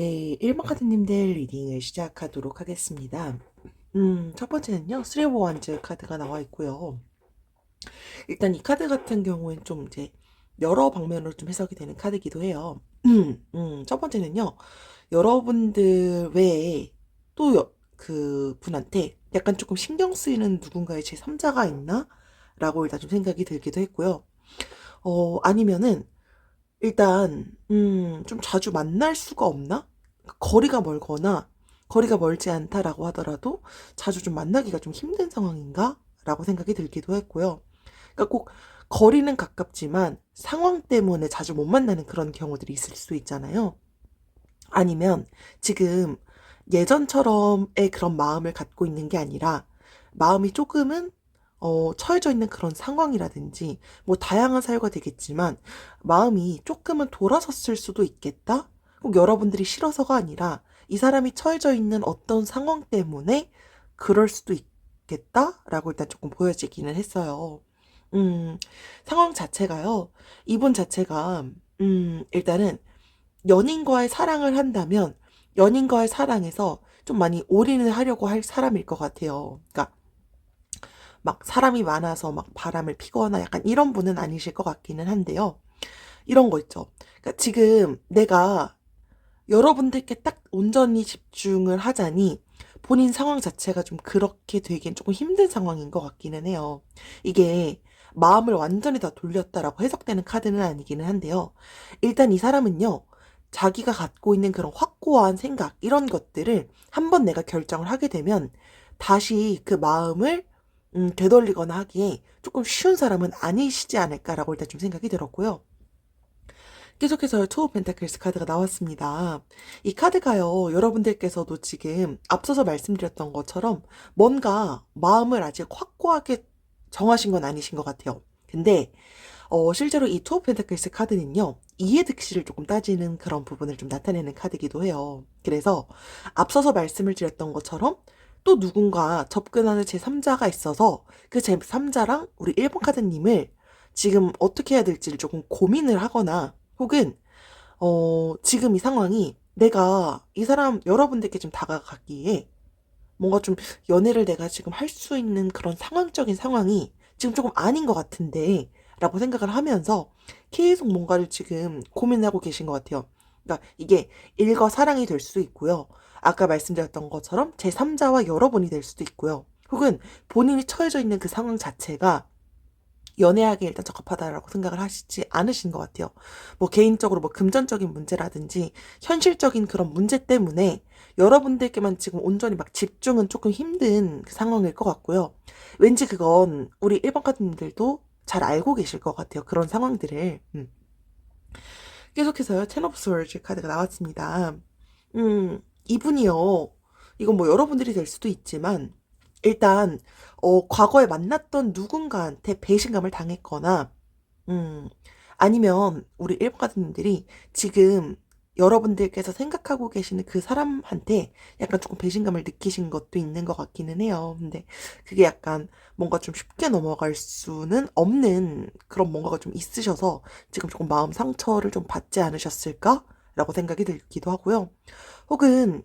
네, 1번 카드님들 리딩을 시작하도록 하겠습니다. 첫 번째는요, 쓰리 오브 원즈 카드가 나와 있고요. 일단 이 카드 같은 경우엔 좀 이제 여러 방면으로 좀 해석이 되는 카드이기도 해요. 첫 번째는요, 여러분들 외에 또 그 분한테 약간 조금 신경 쓰이는 누군가의 제3자가 있나? 라고 일단 좀 생각이 들기도 했고요. 아니면은 일단 좀 자주 만날 수가 없나? 거리가 멀거나 거리가 멀지 않다라고 하더라도 자주 좀 만나기가 좀 힘든 상황인가? 라고 생각이 들기도 했고요. 그러니까 꼭 거리는 가깝지만 상황 때문에 자주 못 만나는 그런 경우들이 있을 수 있잖아요. 아니면 지금 예전처럼의 그런 마음을 갖고 있는 게 아니라 마음이 조금은 처해져 있는 그런 상황이라든지 뭐 다양한 사유가 되겠지만 마음이 조금은 돌아섰을 수도 있겠다. 꼭 여러분들이 싫어서가 아니라 이 사람이 처해져 있는 어떤 상황 때문에 그럴 수도 있겠다라고 일단 조금 보여지기는 했어요. 음, 상황 자체가요. 이분 자체가 일단은 연인과의 사랑을 한다면 연인과의 사랑에서 좀 많이 올인을 하려고 할 사람일 것 같아요. 그러니까 막 사람이 많아서 막 바람을 피거나 약간 이런 분은 아니실 것 같기는 한데요. 이런 거 있죠. 그러니까 지금 내가 여러분들께 딱 온전히 집중을 하자니 본인 상황 자체가 좀 그렇게 되기엔 조금 힘든 상황인 것 같기는 해요. 이게 마음을 완전히 다 돌렸다라고 해석되는 카드는 아니기는 한데요. 일단 이 사람은요, 자기가 갖고 있는 그런 확고한 생각, 이런 것들을 한번 내가 결정을 하게 되면 다시 그 마음을 되돌리거나 하기에 조금 쉬운 사람은 아니시지 않을까라고 일단 좀 생각이 들었고요. 계속해서 투 오브 펜타클스 카드가 나왔습니다. 이 카드가요, 여러분들께서도 지금 앞서서 말씀드렸던 것처럼 뭔가 마음을 아직 확고하게 정하신 건 아니신 것 같아요. 근데 실제로 이 투 오브 펜타클스 카드는요, 이해득실을 조금 따지는 그런 부분을 좀 나타내는 카드이기도 해요. 그래서 앞서서 말씀을 드렸던 것처럼 또 누군가 접근하는 제3자가 있어서 그 제3자랑 우리 1번 카드님을 지금 어떻게 해야 될지를 조금 고민을 하거나 혹은 지금 이 상황이 내가 이 사람 여러분들께 좀 다가가기에 뭔가 좀 연애를 내가 지금 할 수 있는 그런 상황적인 상황이 지금 조금 아닌 것 같은데 라고 생각을 하면서 계속 뭔가를 지금 고민하고 계신 것 같아요. 그러니까 이게 일과 사랑이 될 수도 있고요. 아까 말씀드렸던 것처럼 제3자와 여러분이 될 수도 있고요. 혹은 본인이 처해져 있는 그 상황 자체가 연애하기에 일단 적합하다라고 생각을 하시지 않으신 것 같아요. 뭐 개인적으로 뭐 금전적인 문제라든지 현실적인 그런 문제 때문에 여러분들께만 지금 온전히 막 집중은 조금 힘든 그 상황일 것 같고요. 왠지 그건 우리 1번 카드님들도 잘 알고 계실 것 같아요. 그런 상황들을. 계속해서요. 텐 오브 스월즈 카드가 나왔습니다. 이분이요. 이건 뭐 여러분들이 될 수도 있지만 일단 과거에 만났던 누군가한테 배신감을 당했거나 음 아니면 우리 일본 가족님들이 지금 여러분들께서 생각하고 계시는 그 사람한테 약간 조금 배신감을 느끼신 것도 있는 것 같기는 해요. 근데 그게 약간 뭔가 좀 쉽게 넘어갈 수는 없는 그런 뭔가가 좀 있으셔서 지금 조금 마음 상처를 좀 받지 않으셨을까? 라고 생각이 들기도 하고요. 혹은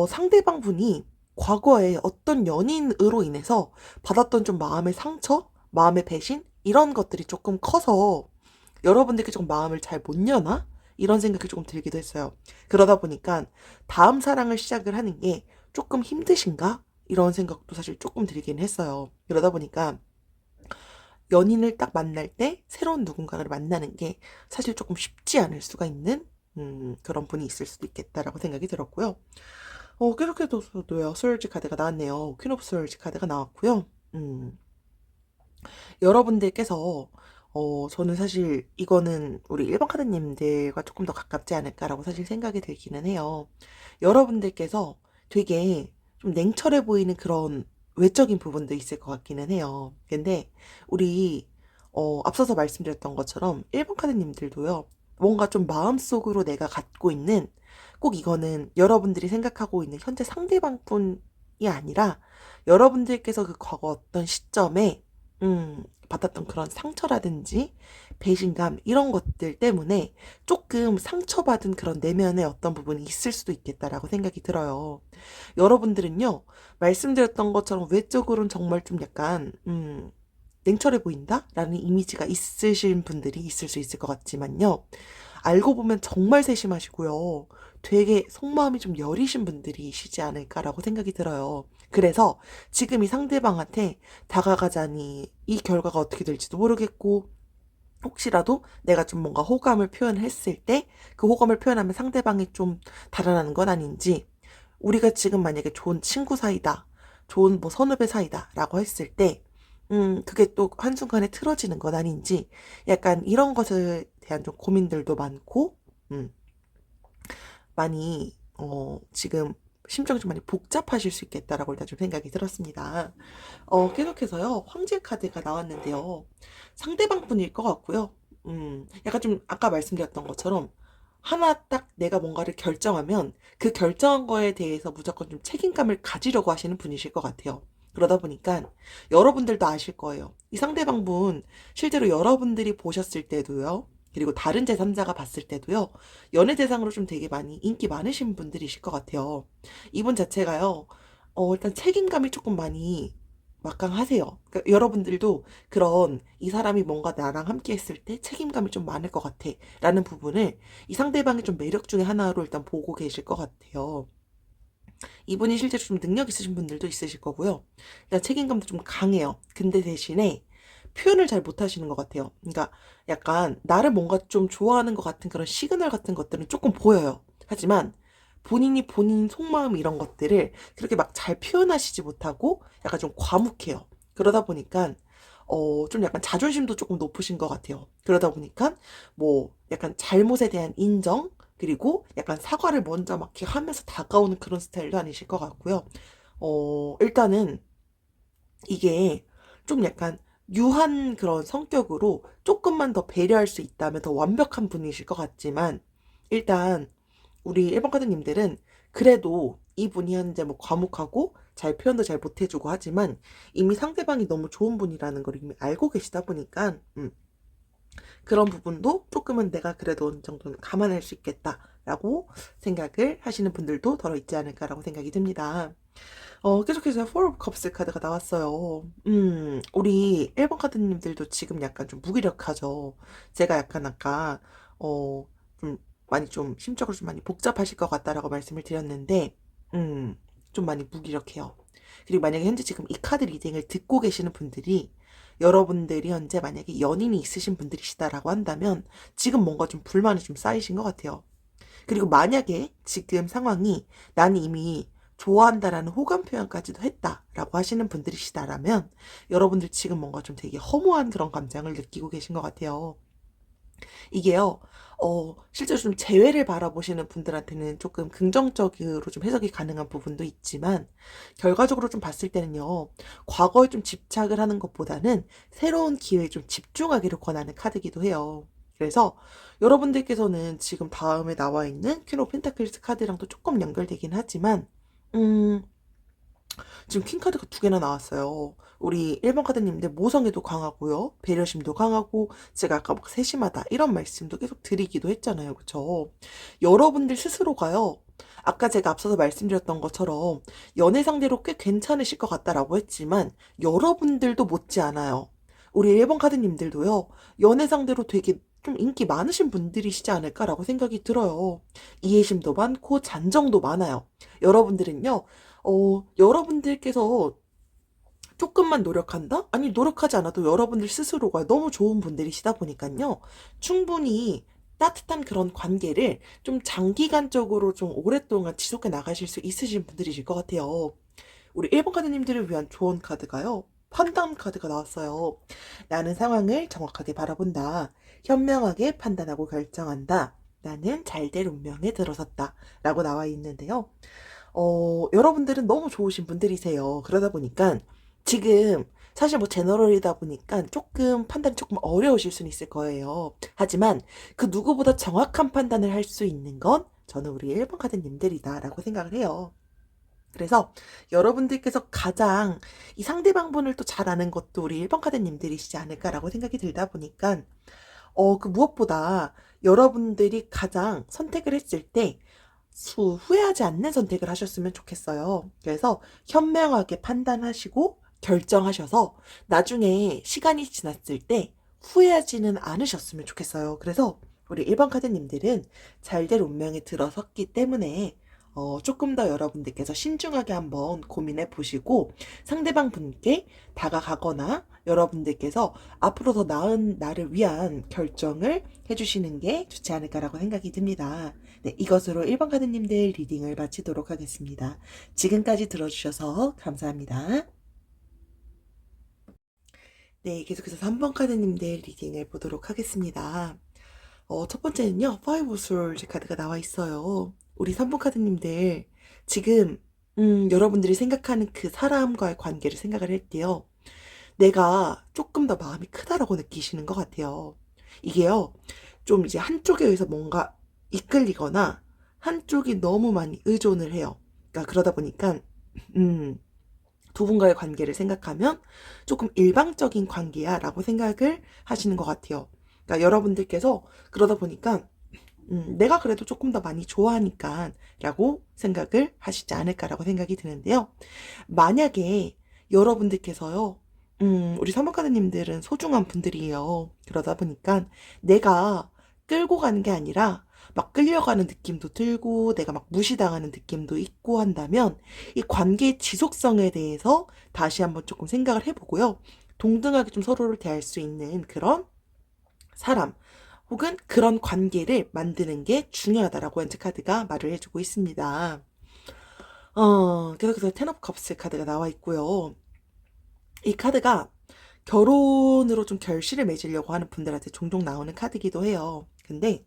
상대방 분이 과거에 어떤 연인으로 인해서 받았던 좀 마음의 상처, 마음의 배신 이런 것들이 조금 커서 여러분들께 조금 마음을 잘 못 여나? 이런 생각이 조금 들기도 했어요. 그러다 보니까 다음 사랑을 시작을 하는 게 조금 힘드신가? 이런 생각도 사실 조금 들긴 했어요. 그러다 보니까 연인을 딱 만날 때 새로운 누군가를 만나는 게 사실 조금 쉽지 않을 수가 있는 그런 분이 있을 수도 있겠다라고 생각이 들었고요. 계속해서도요, 소울즈 카드가 나왔네요. 퀸 오브 소울즈 카드가 나왔고요. 여러분들께서 저는 사실 이거는 우리 1번 카드님들과 조금 더 가깝지 않을까라고 사실 생각이 들기는 해요. 여러분들께서 되게 좀 냉철해 보이는 그런 외적인 부분도 있을 것 같기는 해요. 근데 우리 앞서서 말씀드렸던 것처럼 1번 카드님들도요. 뭔가 좀 마음속으로 내가 갖고 있는 꼭 이거는 여러분들이 생각하고 있는 현재 상대방뿐이 아니라 여러분들께서 그 과거 어떤 시점에 받았던 그런 상처라든지 배신감 이런 것들 때문에 조금 상처받은 그런 내면의 어떤 부분이 있을 수도 있겠다라고 생각이 들어요. 여러분들은요, 말씀드렸던 것처럼 외적으로는 정말 좀 약간 냉철해 보인다라는 이미지가 있으신 분들이 있을 수 있을 것 같지만요. 알고 보면 정말 세심하시고요. 되게 속마음이 좀 여리신 분들이시지 않을까라고 생각이 들어요. 그래서 지금 이 상대방한테 다가가자니 이 결과가 어떻게 될지도 모르겠고, 혹시라도 내가 좀 뭔가 호감을 표현했을 때 그 호감을 표현하면 상대방이 좀 달아나는 건 아닌지, 우리가 지금 만약에 좋은 친구 사이다, 좋은 뭐 선후배 사이다라고 했을 때 그게 또 한순간에 틀어지는 건 아닌지, 약간 이런 것에 대한 좀 고민들도 많고, 음, 많이, 지금 심정이 좀 많이 복잡하실 수 있겠다라고 일단 좀 생각이 들었습니다. 계속해서요, 황제 카드가 나왔는데요. 상대방 분일 것 같고요. 약간 좀 아까 말씀드렸던 것처럼 하나 딱 내가 뭔가를 결정하면 그 결정한 거에 대해서 무조건 좀 책임감을 가지려고 하시는 분이실 것 같아요. 그러다 보니까 여러분들도 아실 거예요. 이 상대방 분 실제로 여러분들이 보셨을 때도요. 그리고 다른 제3자가 봤을 때도요. 연애 대상으로 좀 되게 많이 인기 많으신 분들이실 것 같아요. 이분 자체가요. 일단 책임감이 조금 많이 막강하세요. 그러니까 여러분들도 그런 이 사람이 뭔가 나랑 함께 했을 때 책임감이 좀 많을 것 같아 라는 부분을 이 상대방의 좀 매력 중에 하나로 일단 보고 계실 것 같아요. 이분이 실제로 좀 능력 있으신 분들도 있으실 거고요. 일단 책임감도 좀 강해요. 근데 대신에 표현을 잘 못하시는 것 같아요. 그러니까 약간 나를 뭔가 좀 좋아하는 것 같은 그런 시그널 같은 것들은 조금 보여요. 하지만 본인이 본인 속마음 이런 것들을 그렇게 막 잘 표현하시지 못하고 약간 좀 과묵해요. 그러다 보니까 좀 약간 자존심도 조금 높으신 것 같아요. 그러다 보니까 뭐 약간 잘못에 대한 인정, 그리고 약간 사과를 먼저 막 이렇게 하면서 다가오는 그런 스타일도 아니실 것 같고요. 일단은 이게 좀 약간 유한 그런 성격으로 조금만 더 배려할 수 있다면 더 완벽한 분이실 것 같지만, 일단 우리 1번 카드님들은 그래도 이분이 현재 뭐 과묵하고 잘 표현도 잘 못해주고 하지만 이미 상대방이 너무 좋은 분이라는 걸 이미 알고 계시다 보니까 그런 부분도 조금은 내가 그래도 어느 정도는 감안할 수 있겠다라고 생각을 하시는 분들도 덜어 있지 않을까라고 생각이 듭니다. 계속해서 포 오브 컵스 카드가 나왔어요. 우리 1번 카드님들도 지금 약간 좀 무기력하죠. 제가 약간 아까, 좀 많이 좀 심적으로 좀 많이 복잡하실 것 같다라고 말씀을 드렸는데, 좀 많이 무기력해요. 그리고 만약에 현재 지금 이 카드 리딩을 듣고 계시는 분들이 여러분들이 현재 만약에 연인이 있으신 분들이시다라고 한다면 지금 뭔가 좀 불만이 좀 쌓이신 것 같아요. 그리고 만약에 지금 상황이 난 이미 좋아한다라는 호감 표현까지도 했다라고 하시는 분들이시다라면 여러분들 지금 뭔가 좀 되게 허무한 그런 감정을 느끼고 계신 것 같아요. 이게요, 실제로 좀 재회를 바라보시는 분들한테는 조금 긍정적으로 좀 해석이 가능한 부분도 있지만, 결과적으로 좀 봤을 때는요, 과거에 좀 집착을 하는 것보다는 새로운 기회에 좀 집중하기를 권하는 카드기도 해요. 그래서 여러분들께서는 지금 다음에 나와 있는 퀸 오브 펜타클스 카드랑도 조금 연결되긴 하지만, 음, 지금 퀸카드가 두 개나 나왔어요. 우리 1번 카드님들 모성애도 강하고요. 배려심도 강하고, 제가 아까 막 세심하다 이런 말씀도 계속 드리기도 했잖아요. 그쵸? 여러분들 스스로가요. 아까 제가 앞서서 말씀드렸던 것처럼 연애 상대로 꽤 괜찮으실 것 같다라고 했지만 여러분들도 못지않아요. 우리 1번 카드님들도요. 연애 상대로 되게 좀 인기 많으신 분들이시지 않을까라고 생각이 들어요. 이해심도 많고 잔정도 많아요. 여러분들은요. 여러분들께서 조금만 노력한다? 아니, 노력하지 않아도 여러분들 스스로가 너무 좋은 분들이시다 보니까요. 충분히 따뜻한 그런 관계를 좀 장기간적으로 좀 오랫동안 지속해 나가실 수 있으신 분들이실 것 같아요. 우리 1번 카드님들을 위한 조언 카드가요. 판단 카드가 나왔어요. 나는 상황을 정확하게 바라본다. 현명하게 판단하고 결정한다. 나는 잘될 운명에 들어섰다. 라고 나와 있는데요. 여러분들은 너무 좋으신 분들이세요. 그러다 보니까 지금 사실 뭐 제너럴이다 보니까 조금 판단이 조금 어려우실 수는 있을 거예요. 하지만 그 누구보다 정확한 판단을 할 수 있는 건 저는 우리 1번 카드님들이다라고 생각을 해요. 그래서 여러분들께서 가장 이 상대방 분을 또 잘 아는 것도 우리 1번 카드님들이시지 않을까라고 생각이 들다 보니까 그 무엇보다 여러분들이 가장 선택을 했을 때 후회하지 않는 선택을 하셨으면 좋겠어요. 그래서 현명하게 판단하시고 결정하셔서 나중에 시간이 지났을 때 후회하지는 않으셨으면 좋겠어요. 그래서 우리 1번 카드님들은 잘될 운명에 들어섰기 때문에 조금 더 여러분들께서 신중하게 한번 고민해 보시고 상대방 분께 다가가거나 여러분들께서 앞으로 더 나은 나를 위한 결정을 해주시는 게 좋지 않을까라고 생각이 듭니다. 네, 이것으로 1번 카드님들 리딩을 마치도록 하겠습니다. 지금까지 들어주셔서 감사합니다. 네, 계속해서 3번 카드님들 리딩을 보도록 하겠습니다. 첫 번째는요, 파이브 솔 카드가 나와 있어요. 우리 3번 카드님들, 지금, 여러분들이 생각하는 그 사람과의 관계를 생각을 할 때요, 내가 조금 더 마음이 크다라고 느끼시는 것 같아요. 이게요, 좀 이제 한쪽에 의해서 뭔가 이끌리거나, 한쪽이 너무 많이 의존을 해요. 그러니까 그러다 보니까, 음, 두 분과의 관계를 생각하면 조금 일방적인 관계야 라고 생각을 하시는 것 같아요. 그러니까 여러분들께서 그러다 보니까 내가 그래도 조금 더 많이 좋아하니까 라고 생각을 하시지 않을까라고 생각이 드는데요. 만약에 여러분들께서요, 우리 사모카드님들은 소중한 분들이에요. 그러다 보니까 내가 끌고 가는 게 아니라 막 끌려가는 느낌도 들고 내가 막 무시당하는 느낌도 있고 한다면 이 관계의 지속성에 대해서 다시 한번 조금 생각을 해보고요. 동등하게 좀 서로를 대할 수 있는 그런 사람 혹은 그런 관계를 만드는 게 중요하다라고 현재 카드가 말을 해주고 있습니다. 계속해서 텐 오브 컵스 카드가 나와 있고요. 이 카드가 결혼으로 좀 결실을 맺으려고 하는 분들한테 종종 나오는 카드이기도 해요. 근데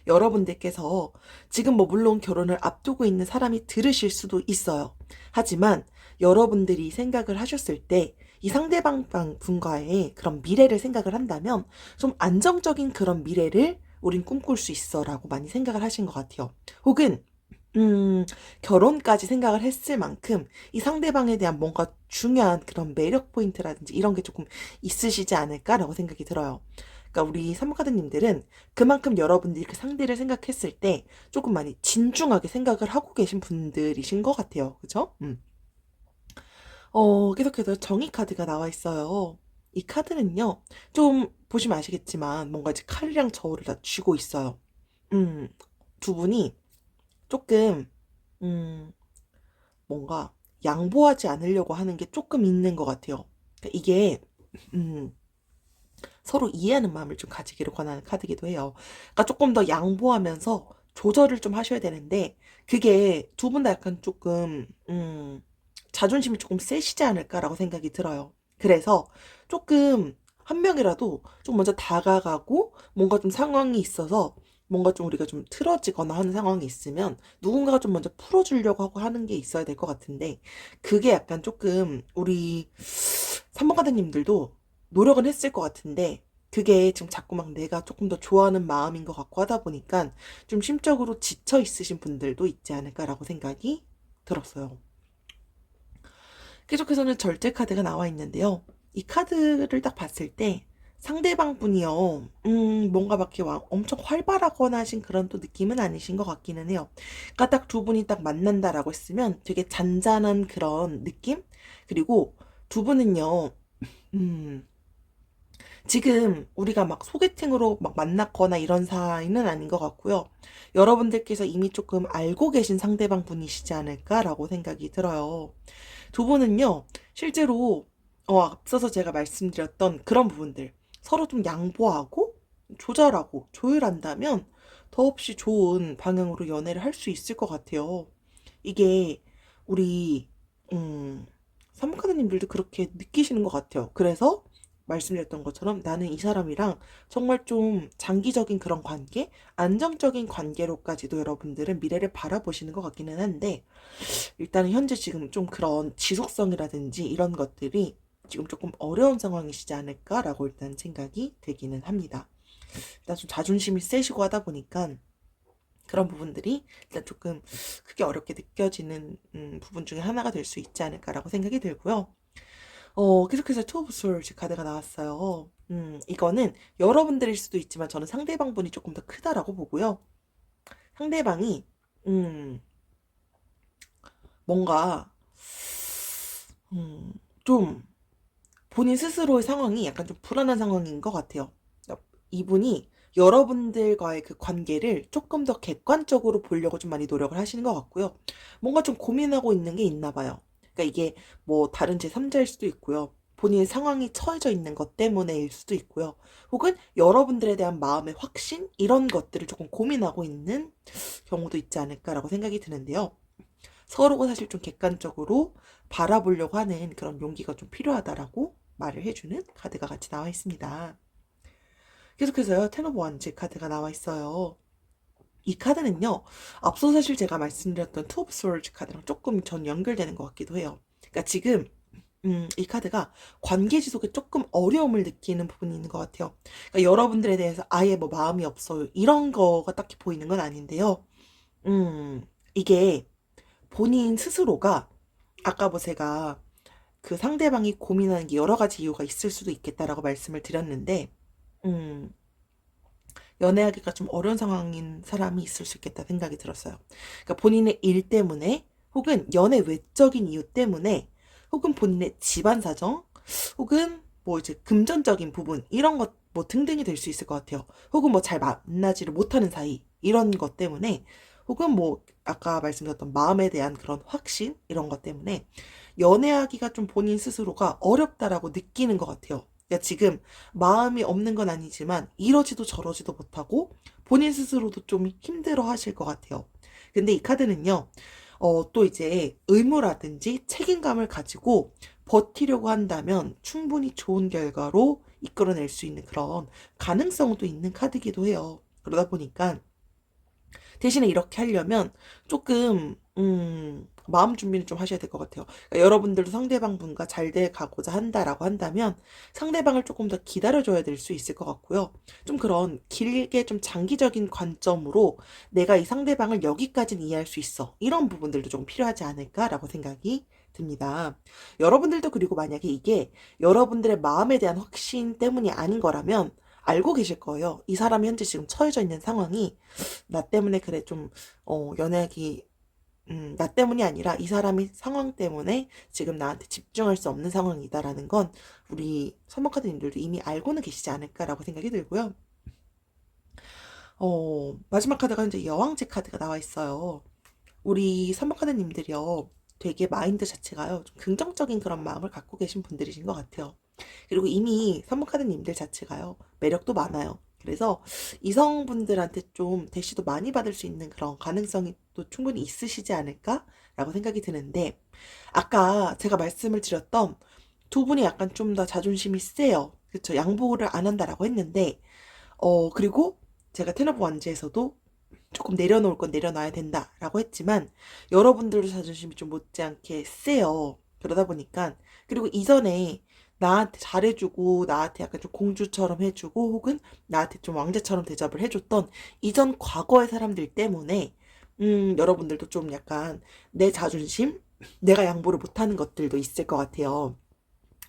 여러분들께서 지금 뭐 물론 결혼을 앞두고 있는 사람이 들으실 수도 있어요. 하지만 여러분들이 생각을 하셨을 때 이 상대방 분과의 그런 미래를 생각을 한다면 좀 안정적인 그런 미래를 우린 꿈꿀 수 있어 라고 많이 생각을 하신 것 같아요. 혹은 결혼까지 생각을 했을 만큼 이 상대방에 대한 뭔가 중요한 그런 매력 포인트라든지 이런 게 조금 있으시지 않을까라고 생각이 들어요. 그러니까 우리 사모카드님들은 그만큼 여러분들이 그 상대를 생각했을 때 조금 많이 진중하게 생각을 하고 계신 분들이신 것 같아요. 그죠? 계속해서 정의 카드가 나와 있어요. 이 카드는요, 좀 보시면 아시겠지만 뭔가 이제 칼이랑 저울을 다 쥐고 있어요. 음, 두 분이 조금, 음, 뭔가 양보하지 않으려고 하는 게 조금 있는 것 같아요. 그러니까 이게, 음, 서로 이해하는 마음을 좀 가지기를 권하는 카드기도 해요. 그러니까 조금 더 양보하면서 조절을 좀 하셔야 되는데 그게 두 분 다 약간 조금 자존심이 조금 세시지 않을까라고 생각이 들어요. 그래서 조금 한 명이라도 좀 먼저 다가가고 뭔가 좀 상황이 있어서 뭔가 좀 우리가 좀 틀어지거나 하는 상황이 있으면 누군가가 좀 먼저 풀어주려고 하고 하는 게 있어야 될 것 같은데 그게 약간 조금 우리 삼번가드님들도 노력은 했을 것 같은데 그게 지금 자꾸 막 내가 조금 더 좋아하는 마음인 것 같고 하다 보니까 좀 심적으로 지쳐 있으신 분들도 있지 않을까라고 생각이 들었어요. 계속해서는 절제 카드가 나와 있는데요. 이 카드를 딱 봤을 때 상대방 분이요, 뭔가 막 이렇게 엄청 활발하거나 하신 그런 또 느낌은 아니신 것 같기는 해요. 그러니까 딱 두 분이 딱 만난다라고 했으면 되게 잔잔한 그런 느낌? 그리고 두 분은요, 음, 지금 우리가 막 소개팅으로 막 만났거나 이런 사이는 아닌 것 같고요. 여러분들께서 이미 조금 알고 계신 상대방 분이시지 않을까라고 생각이 들어요. 두 분은요, 실제로, 앞서서 제가 말씀드렸던 그런 부분들, 서로 좀 양보하고, 조절하고, 조율한다면 더없이 좋은 방향으로 연애를 할 수 있을 것 같아요. 이게, 우리, 사무카드님들도 그렇게 느끼시는 것 같아요. 그래서, 말씀드렸던 것처럼 나는 이 사람이랑 정말 좀 장기적인 그런 관계, 안정적인 관계로까지도 여러분들은 미래를 바라보시는 것 같기는 한데, 일단은 현재 지금 좀 그런 지속성이라든지 이런 것들이 지금 조금 어려운 상황이시지 않을까라고 일단 생각이 되기는 합니다. 일단 좀 자존심이 세시고 하다 보니까 그런 부분들이 일단 조금 크게 어렵게 느껴지는 부분 중에 하나가 될 수 있지 않을까라고 생각이 들고요. 계속해서 투 오브 스월즈 카드가 나왔어요. 이거는 여러분들일 수도 있지만 저는 상대방 분이 조금 더 크다라고 보고요. 상대방이 음, 뭔가 좀 본인 스스로의 상황이 약간 좀 불안한 상황인 것 같아요. 이분이 여러분들과의 그 관계를 조금 더 객관적으로 보려고 좀 많이 노력을 하시는 것 같고요. 뭔가 좀 고민하고 있는 게 있나 봐요. 그러니까 이게 뭐 다른 제3자일 수도 있고요. 본인의 상황이 처해져 있는 것 때문에일 수도 있고요. 혹은 여러분들에 대한 마음의 확신? 이런 것들을 조금 고민하고 있는 경우도 있지 않을까라고 생각이 드는데요. 서로가 사실 좀 객관적으로 바라보려고 하는 그런 용기가 좀 필요하다라고 말을 해주는 카드가 같이 나와 있습니다. 계속해서요, 텐 오브 원즈 카드가 나와 있어요. 이 카드는요, 앞서 사실 제가 말씀드렸던 투 오브 스월즈 카드랑 조금 전 연결되는 것 같기도 해요. 그러니까 지금 이 카드가 관계 지속에 조금 어려움을 느끼는 부분이 있는 것 같아요. 그러니까 여러분들에 대해서 아예 뭐 마음이 없어요, 이런 거가 딱히 보이는 건 아닌데요. 이게 본인 스스로가 아까 뭐 제가 그 상대방이 고민하는 게 여러 가지 이유가 있을 수도 있겠다라고 말씀을 드렸는데, 음, 연애하기가 좀 어려운 상황인 사람이 있을 수 있겠다 생각이 들었어요. 그러니까 본인의 일 때문에, 혹은 연애 외적인 이유 때문에, 혹은 본인의 집안 사정, 혹은 뭐 이제 금전적인 부분, 이런 것 뭐 등등이 될 수 있을 것 같아요. 혹은 뭐 잘 만나지를 못하는 사이, 이런 것 때문에, 혹은 뭐 아까 말씀드렸던 마음에 대한 그런 확신, 이런 것 때문에 연애하기가 좀 본인 스스로가 어렵다라고 느끼는 것 같아요. 그러니까 지금 마음이 없는 건 아니지만 이러지도 저러지도 못하고 본인 스스로도 좀 힘들어 하실 것 같아요. 근데 이 카드는요, 또 이제 의무라든지 책임감을 가지고 버티려고 한다면 충분히 좋은 결과로 이끌어낼 수 있는 그런 가능성도 있는 카드이기도 해요. 그러다 보니까 대신에 이렇게 하려면 조금 마음 준비는 좀 하셔야 될 것 같아요. 그러니까 여러분들도 상대방 분과 잘 돼 가고자 한다라고 한다면 상대방을 조금 더 기다려줘야 될 수 있을 것 같고요. 좀 그런 길게 좀 장기적인 관점으로 내가 이 상대방을 여기까지는 이해할 수 있어, 이런 부분들도 좀 필요하지 않을까라고 생각이 듭니다. 여러분들도 그리고 만약에 이게 여러분들의 마음에 대한 확신 때문이 아닌 거라면 알고 계실 거예요. 이 사람이 현재 지금 처해져 있는 상황이 나 때문에 그래 좀 연애하기 나 때문이 아니라 이 사람이 상황 때문에 지금 나한테 집중할 수 없는 상황이다라는 건 우리 선목카드님들도 이미 알고는 계시지 않을까라고 생각이 들고요. 마지막 카드가 이제 여왕제 카드가 나와 있어요. 우리 선목카드님들이요, 되게 마인드 자체가요, 좀 긍정적인 그런 마음을 갖고 계신 분들이신 것 같아요. 그리고 이미 선목카드님들 자체가요, 매력도 많아요. 그래서 이성분들한테 좀 대시도 많이 받을 수 있는 그런 가능성이 또 충분히 있으시지 않을까라고 생각이 드는데, 아까 제가 말씀을 드렸던 두 분이 약간 좀 더 자존심이 세요. 그쵸? 양보를 안 한다라고 했는데, 그리고 제가 텐 오브 완즈에서도 조금 내려놓을 건 내려놔야 된다라고 했지만 여러분들도 자존심이 좀 못지않게 세요. 그러다 보니까, 그리고 이전에 나한테 잘해주고 나한테 약간 좀 공주처럼 해주고 혹은 나한테 좀 왕자처럼 대접을 해줬던 이전 과거의 사람들 때문에 여러분들도 좀 약간 내 자존심, 내가 양보를 못하는 것들도 있을 것 같아요.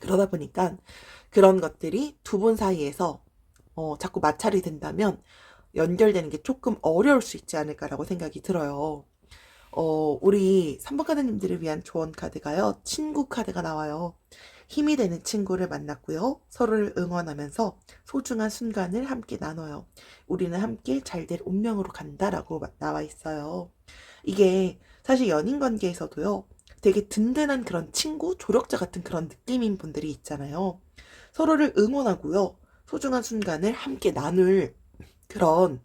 그러다 보니까 그런 것들이 두 분 사이에서 자꾸 마찰이 된다면 연결되는 게 조금 어려울 수 있지 않을까라고 생각이 들어요. 우리 3번 카드님들을 위한 조언 카드가요, 친구 카드가 나와요. 힘이 되는 친구를 만났고요. 서로를 응원하면서 소중한 순간을 함께 나눠요. 우리는 함께 잘 될 운명으로 간다라고 나와 있어요. 이게 사실 연인 관계에서도요, 되게 든든한 그런 친구, 조력자 같은 그런 느낌인 분들이 있잖아요. 서로를 응원하고요, 소중한 순간을 함께 나눌 그런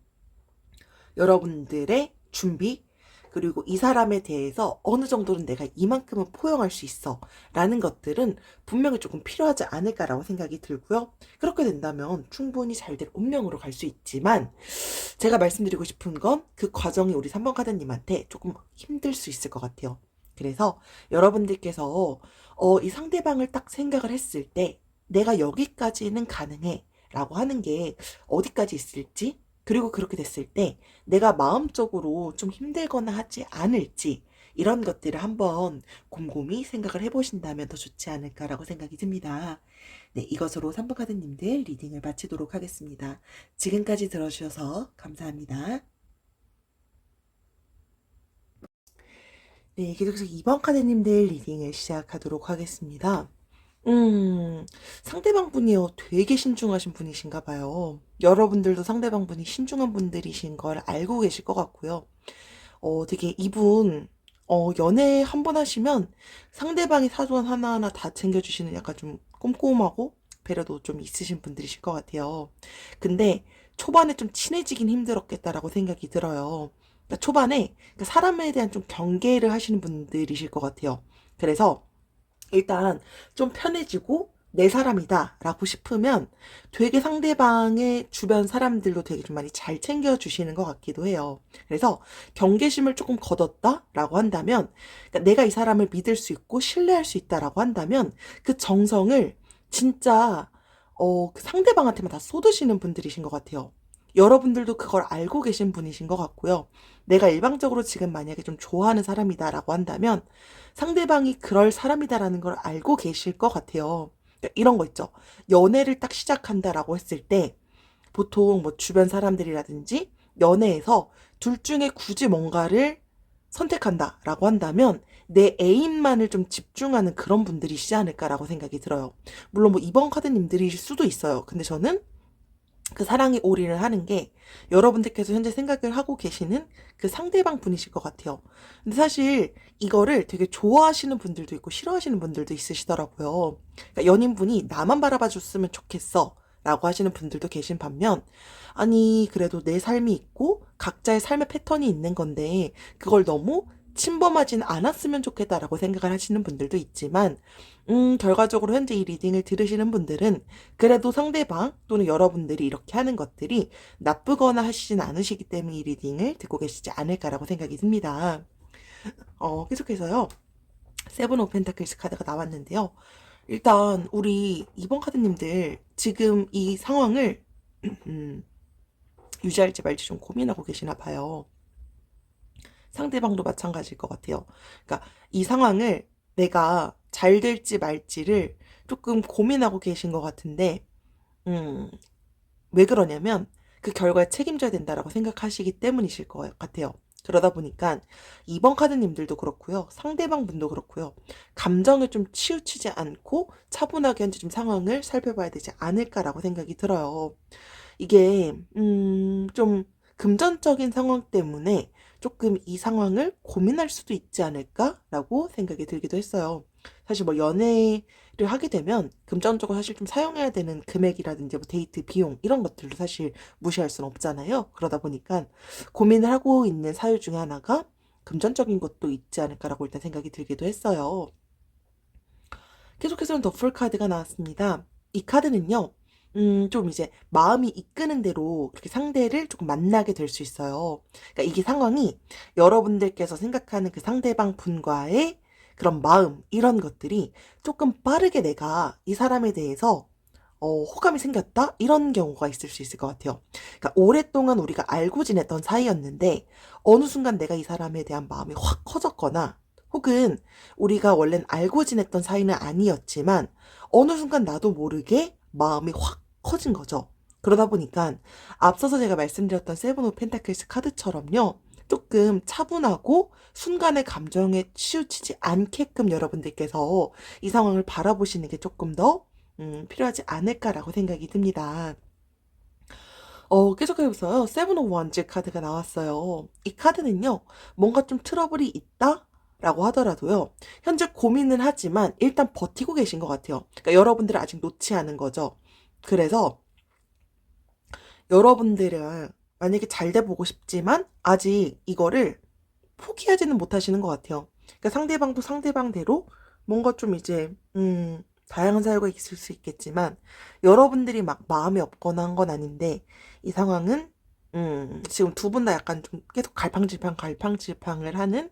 여러분들의 준비, 그리고 이 사람에 대해서 어느 정도는 내가 이만큼은 포용할 수 있어 라는 것들은 분명히 조금 필요하지 않을까라고 생각이 들고요. 그렇게 된다면 충분히 잘 될 운명으로 갈 수 있지만, 제가 말씀드리고 싶은 건 그 과정이 우리 3번 카드님한테 조금 힘들 수 있을 것 같아요. 그래서 여러분들께서 이 상대방을 딱 생각을 했을 때 내가 여기까지는 가능해 라고 하는 게 어디까지 있을지, 그리고 그렇게 됐을 때 내가 마음적으로 좀 힘들거나 하지 않을지, 이런 것들을 한번 곰곰이 생각을 해보신다면 더 좋지 않을까라고 생각이 듭니다. 네, 이것으로 3번 카드님들 리딩을 마치도록 하겠습니다. 지금까지 들어주셔서 감사합니다. 네, 계속해서 2번 카드님들 리딩을 시작하도록 하겠습니다. 상대방 분이요. 되게 신중하신 분이신가 봐요. 여러분들도 상대방 분이 신중한 분들이신 걸 알고 계실 것 같고요. 되게 이분, 연애 한 번 하시면 상대방의 사소한 하나하나 다 챙겨주시는 약간 좀 꼼꼼하고 배려도 좀 있으신 분들이실 것 같아요. 근데 초반에 좀 친해지긴 힘들었겠다라고 생각이 들어요. 그러니까 초반에 그 사람에 대한 좀 경계를 하시는 분들이실 것 같아요. 그래서 일단 좀 편해지고 내 사람이다 라고 싶으면 되게 상대방의 주변 사람들도 되게 좀 많이 잘 챙겨주시는 것 같기도 해요. 그래서 경계심을 조금 거뒀다 라고 한다면, 그러니까 내가 이 사람을 믿을 수 있고 신뢰할 수 있다라고 한다면 그 정성을 진짜 그 상대방한테만 다 쏟으시는 분들이신 것 같아요. 여러분들도 그걸 알고 계신 분이신 것 같고요. 내가 일방적으로 지금 만약에 좀 좋아하는 사람이다라고 한다면 상대방이 그럴 사람이다라는 걸 알고 계실 것 같아요. 그러니까 이런 거 있죠. 연애를 딱 시작한다라고 했을 때 보통 뭐 주변 사람들이라든지 연애에서 둘 중에 굳이 뭔가를 선택한다라고 한다면 내 애인만을 좀 집중하는 그런 분들이시지 않을까라고 생각이 들어요. 물론 뭐 이번 카드님들일 수도 있어요. 근데 저는 그 사랑에 올인을 하는 게 여러분들께서 현재 생각을 하고 계시는 그 상대방 분이실 것 같아요. 근데 사실 이거를 되게 좋아하시는 분들도 있고 싫어하시는 분들도 있으시더라고요. 그러니까 연인분이 나만 바라봐 줬으면 좋겠어 라고 하시는 분들도 계신 반면, 아니 그래도 내 삶이 있고 각자의 삶의 패턴이 있는 건데 그걸 너무 침범하진 않았으면 좋겠다라고 생각을 하시는 분들도 있지만, 결과적으로 현재 이 리딩을 들으시는 분들은 그래도 상대방 또는 여러분들이 이렇게 하는 것들이 나쁘거나 하시진 않으시기 때문에 이 리딩을 듣고 계시지 않을까라고 생각이 듭니다. 계속해서요. 세븐 오브 펜타클스 카드가 나왔는데요. 일단 우리 이번 카드님들 지금 이 상황을 유지할지 말지 좀 고민하고 계시나 봐요. 상대방도 마찬가지일 것 같아요. 그러니까 이 상황을 내가 잘 될지 말지를 조금 고민하고 계신 것 같은데, 음, 왜 그러냐면 그 결과에 책임져야 된다라고 생각하시기 때문이실 것 같아요. 그러다 보니까 이번 카드님들도 그렇고요. 상대방 분도 그렇고요. 감정을 좀 치우치지 않고 차분하게 현재 좀 상황을 살펴봐야 되지 않을까라고 생각이 들어요. 이게 좀 금전적인 상황 때문에 조금 이 상황을 고민할 수도 있지 않을까라고 생각이 들기도 했어요. 사실 뭐 연애를 하게 되면 금전적으로 사실 좀 사용해야 되는 금액이라든지 뭐 데이트 비용 이런 것들도 사실 무시할 수는 없잖아요. 그러다 보니까 고민을 하고 있는 사유 중에 하나가 금전적인 것도 있지 않을까라고 일단 생각이 들기도 했어요. 계속해서는 더풀 카드가 나왔습니다. 이 카드는요, 좀 이제 마음이 이끄는 대로 그렇게 상대를 조금 만나게 될 수 있어요. 그러니까 이게 상황이 여러분들께서 생각하는 그 상대방 분과의 그런 마음, 이런 것들이 조금 빠르게 내가 이 사람에 대해서 호감이 생겼다? 이런 경우가 있을 수 있을 것 같아요. 그러니까 오랫동안 우리가 알고 지냈던 사이였는데 어느 순간 내가 이 사람에 대한 마음이 확 커졌거나 혹은 우리가 원래는 알고 지냈던 사이는 아니었지만 어느 순간 나도 모르게 마음이 확 커진 거죠. 그러다 보니까 앞서서 제가 말씀드렸던 세븐 오브 펜타클스 카드처럼요. 조금 차분하고 순간의 감정에 치우치지 않게끔 여러분들께서 이 상황을 바라보시는 게 조금 더 필요하지 않을까라고 생각이 듭니다. 계속해서요. 세븐 오브 원즈 카드가 나왔어요. 이 카드는요. 뭔가 좀 트러블이 있다? 라고 하더라도요. 현재 고민은 하지만 일단 버티고 계신 것 같아요. 그러니까 여러분들을 아직 놓지 않은 거죠. 그래서 여러분들은 만약에 잘 돼 보고 싶지만 아직 이거를 포기하지는 못하시는 것 같아요. 그러니까 상대방도 상대방대로 뭔가 좀 이제 다양한 사유가 있을 수 있겠지만 여러분들이 막 마음이 없거나 한 건 아닌데 이 상황은 지금 두 분 다 약간 좀 계속 갈팡질팡을 하는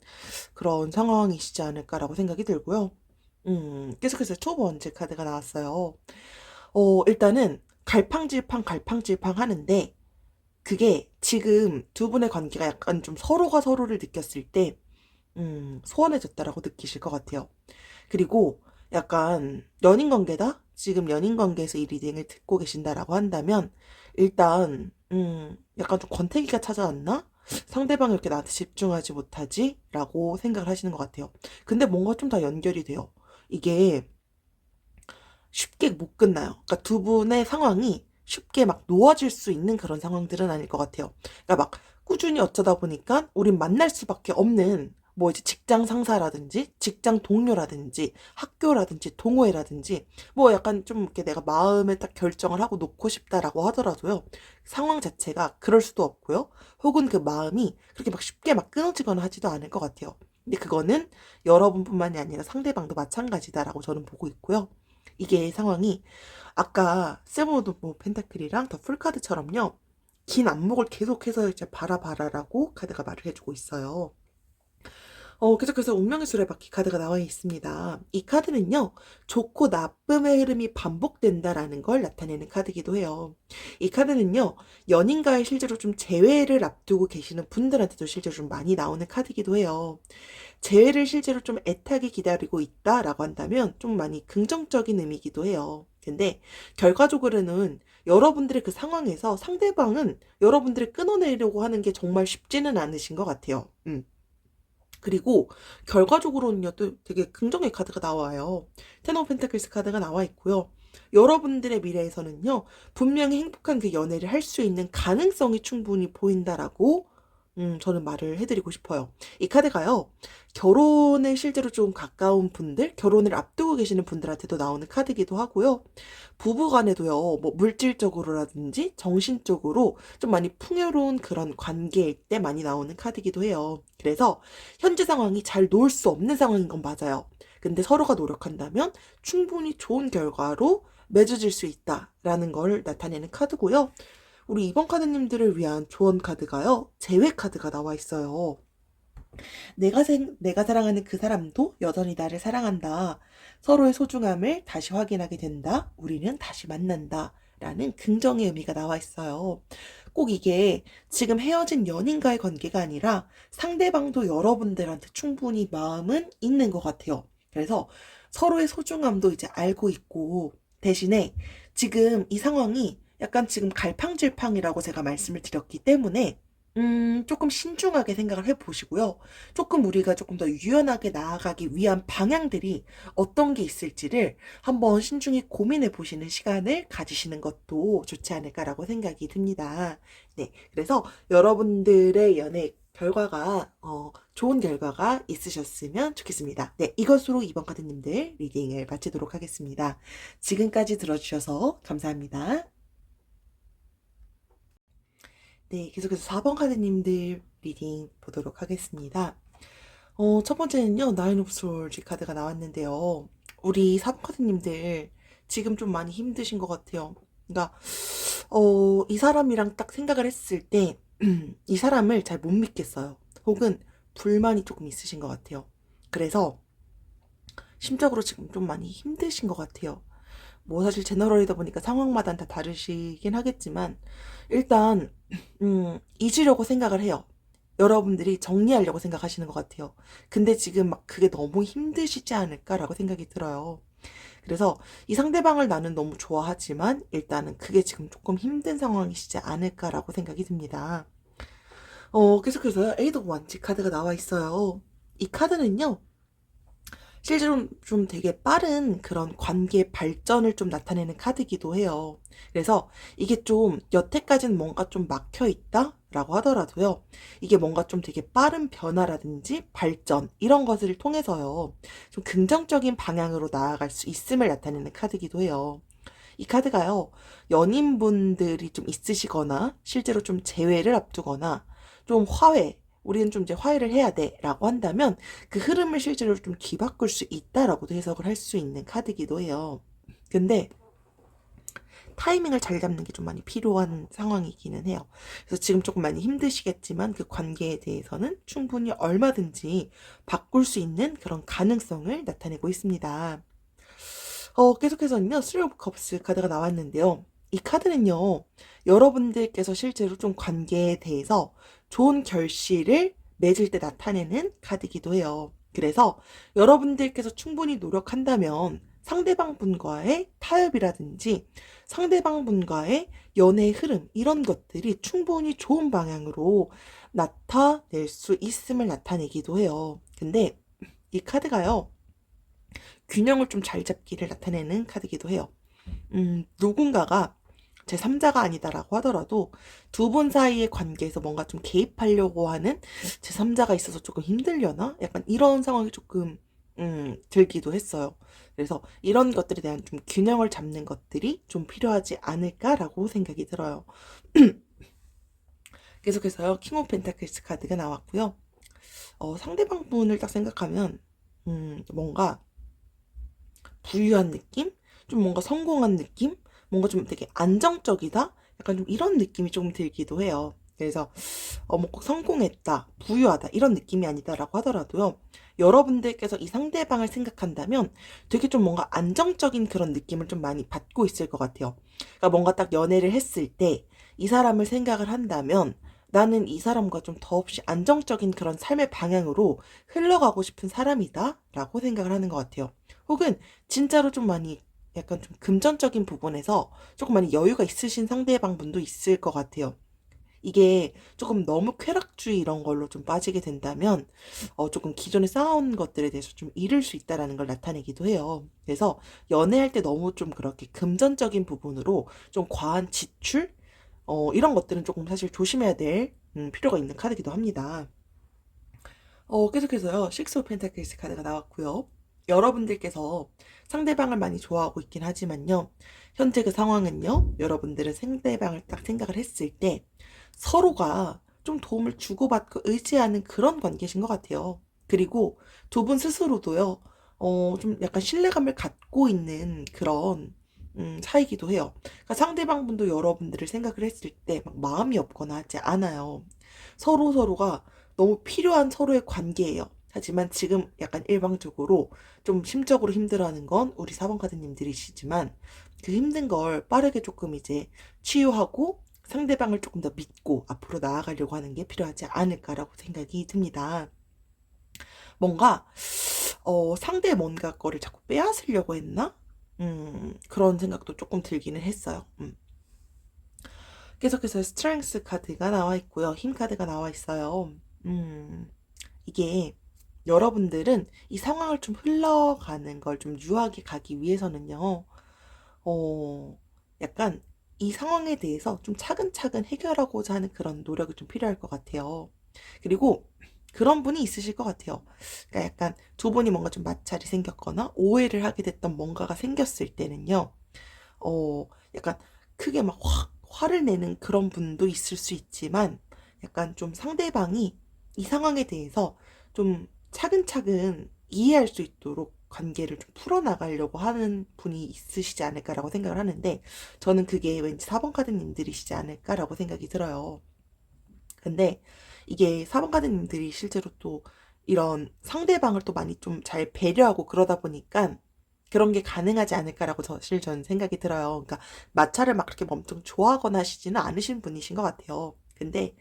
그런 상황이시지 않을까라고 생각이 들고요. 계속해서 투 번째 카드가 나왔어요. 일단은 갈팡질팡 하는데 그게 지금 두 분의 관계가 약간 좀 서로가 서로를 느꼈을 때 소원해졌다라고 느끼실 것 같아요. 그리고 약간 연인 관계다? 지금 연인 관계에서 이 리딩을 듣고 계신다라고 한다면 일단 약간 좀 권태기가 찾아왔나? 상대방이 이렇게 나한테 집중하지 못하지? 라고 생각을 하시는 것 같아요. 근데 뭔가 좀 다 연결이 돼요. 이게 쉽게 못 끝나요. 그러니까 두 분의 상황이 쉽게 막 놓아질 수 있는 그런 상황들은 아닐 것 같아요. 그러니까 막 꾸준히 어쩌다 보니까 우린 만날 수밖에 없는 뭐 이제 직장 상사라든지 직장 동료라든지 학교라든지 동호회라든지 뭐 약간 좀 이렇게 내가 마음에 딱 결정을 하고 놓고 싶다라고 하더라도요. 상황 자체가 그럴 수도 없고요. 혹은 그 마음이 그렇게 막 쉽게 막 끊어지거나 하지도 않을 것 같아요. 근데 그거는 여러분뿐만이 아니라 상대방도 마찬가지다라고 저는 보고 있고요. 이게 상황이 아까 세븐 오브 뭐 펜타클이랑 더 풀카드처럼요. 긴 안목을 계속해서 이제 바라봐라라고 카드가 말을 해주고 있어요. 계속해서 운명의 수레바퀴 카드가 나와 있습니다. 이 카드는요, 좋고 나쁨의 흐름이 반복된다라는 걸 나타내는 카드이기도 해요. 이 카드는요, 연인과의 실제로 좀 재회를 앞두고 계시는 분들한테도 실제로 좀 많이 나오는 카드이기도 해요. 재회를 실제로 좀 애타게 기다리고 있다라고 한다면 좀 많이 긍정적인 의미이기도 해요. 근데 결과적으로는 여러분들의 그 상황에서 상대방은 여러분들을 끊어내려고 하는 게 정말 쉽지는 않으신 것 같아요. 그리고 결과적으로는요, 또 되게 긍정의 카드가 나와요. 텐 오브 펜타클스 카드가 나와 있고요. 여러분들의 미래에서는요, 분명히 행복한 그 연애를 할 수 있는 가능성이 충분히 보인다라고 저는 말을 해드리고 싶어요. 이 카드가요, 결혼에 실제로 좀 가까운 분들, 결혼을 앞두고 계시는 분들한테도 나오는 카드이기도 하고요. 부부 간에도요, 뭐 물질적으로라든지 정신적으로 좀 많이 풍요로운 그런 관계일 때 많이 나오는 카드이기도 해요. 그래서 현재 상황이 잘 놓을 수 없는 상황인 건 맞아요. 근데 서로가 노력한다면 충분히 좋은 결과로 맺어질 수 있다라는 걸 나타내는 카드고요. 우리 이번 카드님들을 위한 조언 카드가요. 재회 카드가 나와 있어요. 내가 사랑하는 그 사람도 여전히 나를 사랑한다. 서로의 소중함을 다시 확인하게 된다. 우리는 다시 만난다. 라는 긍정의 의미가 나와 있어요. 꼭 이게 지금 헤어진 연인과의 관계가 아니라 상대방도 여러분들한테 충분히 마음은 있는 것 같아요. 그래서 서로의 소중함도 이제 알고 있고 대신에 지금 이 상황이 약간 지금 갈팡질팡이라고 제가 말씀을 드렸기 때문에 조금 신중하게 생각을 해 보시고요. 조금 우리가 조금 더 유연하게 나아가기 위한 방향들이 어떤 게 있을지를 한번 신중히 고민해 보시는 시간을 가지시는 것도 좋지 않을까라고 생각이 듭니다. 네. 그래서 여러분들의 연애 결과가 좋은 결과가 있으셨으면 좋겠습니다. 네. 이것으로 이번 카드님들 리딩을 마치도록 하겠습니다. 지금까지 들어주셔서 감사합니다. 네, 계속해서 4번 카드님들 리딩 보도록 하겠습니다. 첫 번째는요, 나인 오브 솔즈 카드가 나왔는데요. 우리 4번 카드님들 지금 좀 많이 힘드신 것 같아요. 그러니까, 이 사람이랑 딱 생각을 했을 때, 이 사람을 잘 못 믿겠어요. 혹은 불만이 조금 있으신 것 같아요. 그래서, 심적으로 지금 좀 많이 힘드신 것 같아요. 뭐 사실 제너럴이다 보니까 상황마다 다 다르시긴 하겠지만 일단 잊으려고 생각을 해요. 여러분들이 정리하려고 생각하시는 것 같아요. 근데 지금 막 그게 너무 힘드시지 않을까라고 생각이 들어요. 그래서 이 상대방을 나는 너무 좋아하지만 일단은 그게 지금 조금 힘든 상황이시지 않을까라고 생각이 듭니다. 계속해서요. 에이드 오브 원치 카드가 나와 있어요. 이 카드는요. 실제로 좀 되게 빠른 그런 관계 발전을 좀 나타내는 카드이기도 해요. 그래서 이게 좀 여태까지는 뭔가 좀 막혀 있다라고 하더라도요. 이게 뭔가 좀 되게 빠른 변화라든지 발전 이런 것을 통해서요. 좀 긍정적인 방향으로 나아갈 수 있음을 나타내는 카드이기도 해요. 이 카드가요. 연인분들이 좀 있으시거나 실제로 좀 재회를 앞두거나 좀 우리는 좀 이제 화해를 해야 돼 라고 한다면 그 흐름을 실제로 좀 뒤바꿀 수 있다라고도 해석을 할 수 있는 카드이기도 해요. 근데 타이밍을 잘 잡는 게 좀 많이 필요한 상황이기는 해요. 그래서 지금 조금 많이 힘드시겠지만 그 관계에 대해서는 충분히 얼마든지 바꿀 수 있는 그런 가능성을 나타내고 있습니다. 계속해서는요, 쓰리 오브 컵스 카드가 나왔는데요. 이 카드는요, 여러분들께서 실제로 좀 관계에 대해서 좋은 결실을 맺을 때 나타내는 카드이기도 해요. 그래서 여러분들께서 충분히 노력한다면 상대방 분과의 타협이라든지 상대방 분과의 연애의 흐름 이런 것들이 충분히 좋은 방향으로 나타낼 수 있음을 나타내기도 해요. 근데 이 카드가요. 균형을 좀 잘 잡기를 나타내는 카드이기도 해요. 누군가가 제3자가 아니다라고 하더라도 두 분 사이의 관계에서 뭔가 좀 개입하려고 하는 제3자가 있어서 조금 힘들려나? 약간 이런 상황이 조금 들기도 했어요. 그래서 이런 것들에 대한 좀 균형을 잡는 것들이 좀 필요하지 않을까라고 생각이 들어요. 계속해서요. 킹 오브 펜타클스 카드가 나왔고요. 상대방 분을 딱 생각하면 뭔가 부유한 느낌? 좀 뭔가 성공한 느낌? 뭔가 좀 되게 안정적이다? 약간 좀 이런 느낌이 조금 들기도 해요. 그래서 뭐 꼭 성공했다, 부유하다 이런 느낌이 아니다라고 하더라도요. 여러분들께서 이 상대방을 생각한다면 되게 좀 뭔가 안정적인 그런 느낌을 좀 많이 받고 있을 것 같아요. 그러니까 뭔가 딱 연애를 했을 때 이 사람을 생각을 한다면 나는 이 사람과 좀 더없이 안정적인 그런 삶의 방향으로 흘러가고 싶은 사람이다 라고 생각을 하는 것 같아요. 혹은 진짜로 좀 많이 약간 좀 금전적인 부분에서 조금 많이 여유가 있으신 상대방 분도 있을 것 같아요. 이게 조금 너무 쾌락주의 이런 걸로 좀 빠지게 된다면 조금 기존에 쌓아온 것들에 대해서 좀 잃을 수 있다라는 걸 나타내기도 해요. 그래서 연애할 때 너무 좀 그렇게 금전적인 부분으로 좀 과한 지출 이런 것들은 조금 사실 조심해야 될 필요가 있는 카드이기도 합니다. 계속해서요. 식스 오브 펜타클스 카드가 나왔고요. 여러분들께서 상대방을 많이 좋아하고 있긴 하지만요. 현재 그 상황은요. 여러분들은 상대방을 딱 생각을 했을 때 서로가 좀 도움을 주고받고 의지하는 그런 관계신 것 같아요. 그리고 두 분 스스로도요. 좀 약간 신뢰감을 갖고 있는 그런 사이기도 해요. 그러니까 상대방 분도 여러분들을 생각을 했을 때 막 마음이 없거나 하지 않아요. 서로가 너무 필요한 서로의 관계예요. 하지만 지금 약간 일방적으로 좀 심적으로 힘들어하는 건 우리 4번 카드님들이시지만 그 힘든 걸 빠르게 조금 이제 치유하고 상대방을 조금 더 믿고 앞으로 나아가려고 하는 게 필요하지 않을까라고 생각이 듭니다. 뭔가 상대의 뭔가 거를 자꾸 빼앗으려고 했나? 그런 생각도 조금 들기는 했어요. 계속해서 스트렝스 카드가 나와 있고요. 힘 카드가 나와 있어요. 이게 여러분들은 이 상황을 좀 흘러가는 걸 좀 유하게 가기 위해서는요. 약간 이 상황에 대해서 좀 차근차근 해결하고자 하는 그런 노력이 좀 필요할 것 같아요. 그리고 그런 분이 있으실 것 같아요. 그러니까 약간 두 분이 뭔가 좀 마찰이 생겼거나 오해를 하게 됐던 뭔가가 생겼을 때는요. 약간 크게 막 화를 내는 그런 분도 있을 수 있지만 약간 좀 상대방이 이 상황에 대해서 좀 차근차근 이해할 수 있도록 관계를 좀 풀어나가려고 하는 분이 있으시지 않을까라고 생각을 하는데 저는 그게 왠지 4번 카드님들이시지 않을까라고 생각이 들어요. 근데 이게 4번 카드님들이 실제로 또 이런 상대방을 또 많이 좀 잘 배려하고 그러다 보니까 그런 게 가능하지 않을까라고 사실 저는 생각이 들어요. 그러니까 마찰을 막 그렇게 엄청 좋아하거나 하시지는 않으신 분이신 것 같아요. 근데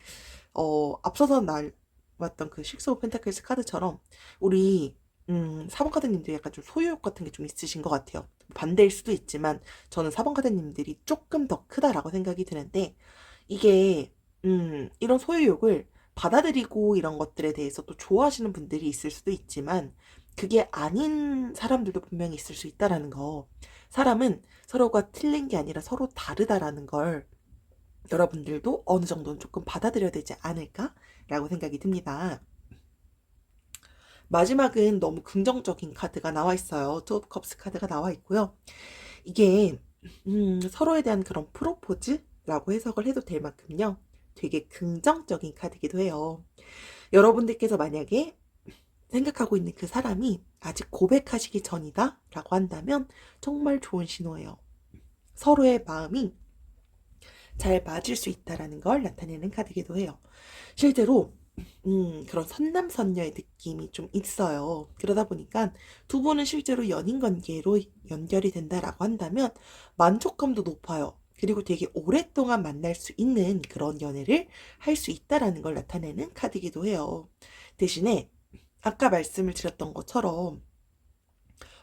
앞서서 나왔던 그 식스 오브 펜타클스 카드처럼 우리 4번 카드님들이 약간 좀 소유욕 같은 게 좀 있으신 것 같아요. 반대일 수도 있지만 저는 4번 카드님들이 조금 더 크다라고 생각이 드는데 이게 이런 소유욕을 받아들이고 이런 것들에 대해서 또 좋아하시는 분들이 있을 수도 있지만 그게 아닌 사람들도 분명히 있을 수 있다라는 거. 사람은 서로가 틀린 게 아니라 서로 다르다라는 걸 여러분들도 어느 정도는 조금 받아들여야 되지 않을까라고 생각이 듭니다. 마지막은 너무 긍정적인 카드가 나와 있어요. 투 오브 컵스 카드가 나와 있고요. 이게 서로에 대한 그런 프로포즈라고 해석을 해도 될 만큼요. 되게 긍정적인 카드이기도 해요. 여러분들께서 만약에 생각하고 있는 그 사람이 아직 고백하시기 전이다 라고 한다면 정말 좋은 신호예요. 서로의 마음이 잘 맞을 수 있다라는 걸 나타내는 카드이기도 해요. 실제로 그런 선남선녀의 느낌이 좀 있어요. 그러다 보니까 두 분은 실제로 연인 관계로 연결이 된다라고 한다면 만족감도 높아요. 그리고 되게 오랫동안 만날 수 있는 그런 연애를 할 수 있다라는 걸 나타내는 카드이기도 해요. 대신에 아까 말씀을 드렸던 것처럼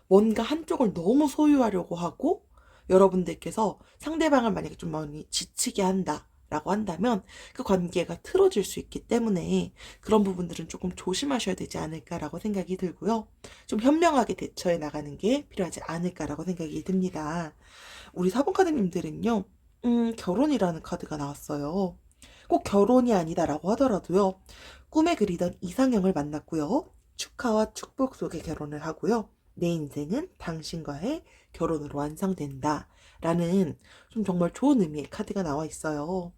뭔가 한쪽을 너무 소유하려고 하고 여러분들께서 상대방을 만약에 좀 많이 지치게 한다라고 한다면 그 관계가 틀어질 수 있기 때문에 그런 부분들은 조금 조심하셔야 되지 않을까라고 생각이 들고요. 좀 현명하게 대처해 나가는 게 필요하지 않을까라고 생각이 듭니다. 우리 4번 카드님들은요. 결혼이라는 카드가 나왔어요. 꼭 결혼이 아니다라고 하더라도요. 꿈에 그리던 이상형을 만났고요. 축하와 축복 속에 결혼을 하고요. 내 인생은 당신과의 결혼으로 완성된다. 라는 좀 정말 좋은 의미의 카드가 나와 있어요.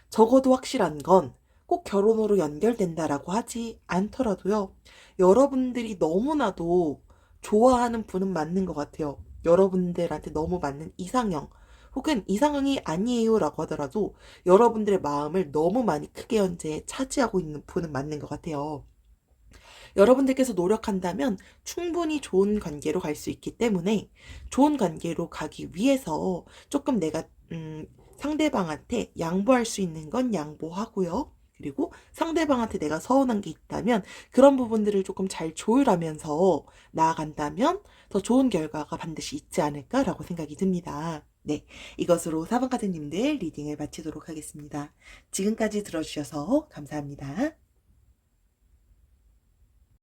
적어도 확실한 건 꼭 결혼으로 연결된다라고 하지 않더라도요. 여러분들이 너무나도 좋아하는 분은 맞는 것 같아요. 여러분들한테 너무 맞는 이상형, 혹은 이상형이 아니에요라고 하더라도 여러분들의 마음을 너무 많이 크게 현재 차지하고 있는 분은 맞는 것 같아요. 여러분들께서 노력한다면 충분히 좋은 관계로 갈 수 있기 때문에 좋은 관계로 가기 위해서 조금 내가 상대방한테 양보할 수 있는 건 양보하고요. 그리고 상대방한테 내가 서운한 게 있다면 그런 부분들을 조금 잘 조율하면서 나아간다면 더 좋은 결과가 반드시 있지 않을까라고 생각이 듭니다. 네, 이것으로 4번 카드님들 리딩을 마치도록 하겠습니다. 지금까지 들어주셔서 감사합니다.